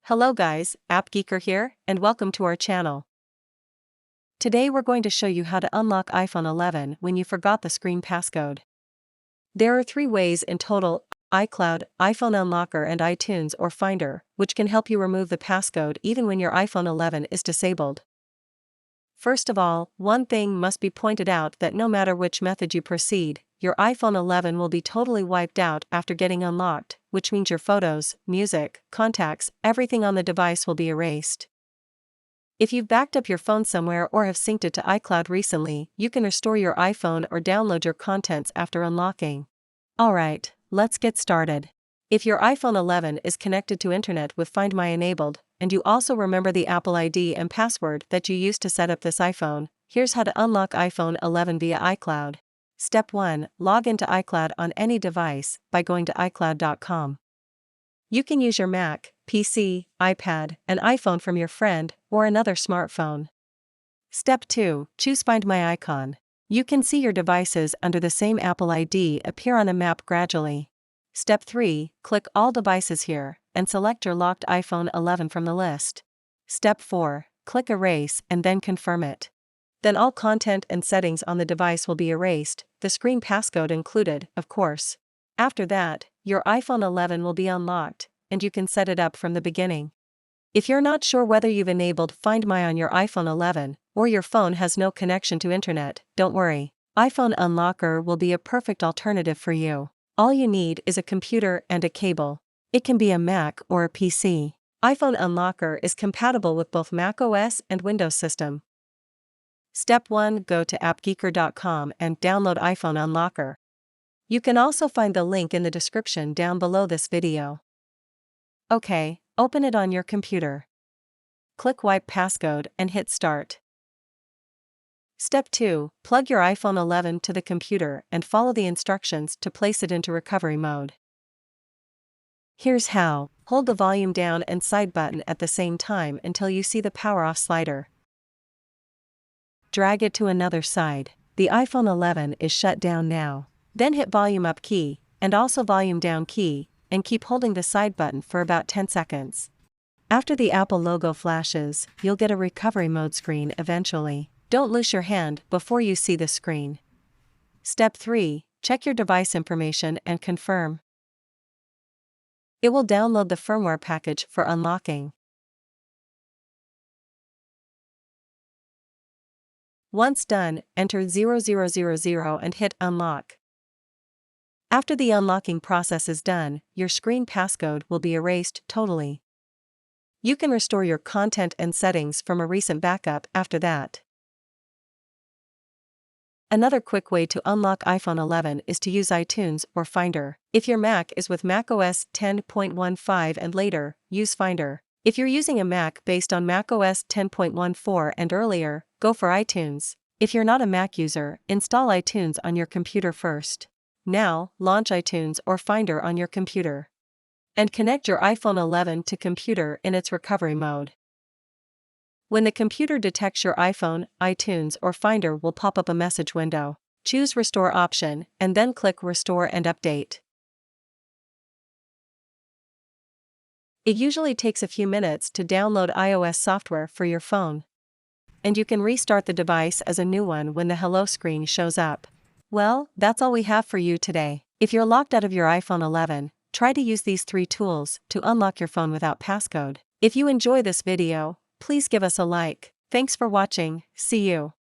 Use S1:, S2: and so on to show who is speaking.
S1: Hello guys, AppGeeker here, and welcome to our channel. Today we're going to show you how to unlock iPhone 11 when you forgot the screen passcode. There are 3 ways in total: iCloud, iPhone Unlocker and iTunes or Finder, which can help you remove the passcode even when your iPhone 11 is disabled. First of all, one thing must be pointed out that no matter which method you proceed, your iPhone 11 will be totally wiped out after getting unlocked, which means your photos, music, contacts, everything on the device will be erased. If you've backed up your phone somewhere or have synced it to iCloud recently, you can restore your iPhone or download your contents after unlocking. Alright, let's get started. If your iPhone 11 is connected to internet with Find My enabled, and you also remember the Apple ID and password that you used to set up this iPhone, here's how to unlock iPhone 11 via iCloud. Step 1. Log into iCloud on any device by going to iCloud.com. You can use your Mac, PC, iPad, and iPhone from your friend or another smartphone. Step 2. Choose Find My icon. You can see your devices under the same Apple ID appear on a map gradually. Step 3. Click All Devices here, and select your locked iPhone 11 from the list. Step 4. Click Erase and then confirm it. Then all content and settings on the device will be erased, the screen passcode included, of course. After that, your iPhone 11 will be unlocked, and you can set it up from the beginning. If you're not sure whether you've enabled Find My on your iPhone 11, or your phone has no connection to internet, don't worry. iPhone Unlocker will be a perfect alternative for you. All you need is a computer and a cable. It can be a Mac or a PC. iPhone Unlocker is compatible with both macOS and Windows system. Step 1. Go to AppGeeker.com and download iPhone Unlocker. You can also find the link in the description down below this video. Okay, open it on your computer. Click Wipe Passcode and hit Start. Step 2. Plug your iPhone 11 to the computer and follow the instructions to place it into recovery mode. Here's how. Hold the volume down and side button at the same time until you see the power off slider. Drag it to another side. The iPhone 11 is shut down now. Then hit volume up key, and also volume down key, and keep holding the side button for about 10 seconds. After the Apple logo flashes, you'll get a recovery mode screen eventually. Don't lose your hand before you see the screen. Step 3. Check your device information and confirm. It will download the firmware package for unlocking. Once done, enter 0000 and hit Unlock. After the unlocking process is done, your screen passcode will be erased totally. You can restore your content and settings from a recent backup after that. Another quick way to unlock iPhone 11 is to use iTunes or Finder. If your Mac is with macOS 10.15 and later, use Finder. If you're using a Mac based on macOS 10.14 and earlier, go for iTunes. If you're not a Mac user, install iTunes on your computer first. Now, launch iTunes or Finder on your computer. And connect your iPhone 11 to computer in its recovery mode. When the computer detects your iPhone, iTunes or Finder will pop up a message window. Choose Restore option, and then click Restore and Update. It usually takes a few minutes to download iOS software for your phone. And you can restart the device as a new one when the Hello screen shows up. Well, that's all we have for you today. If you're locked out of your iPhone 11, try to use these 3 tools to unlock your phone without passcode. If you enjoy this video, please give us a like. Thanks for watching, see you.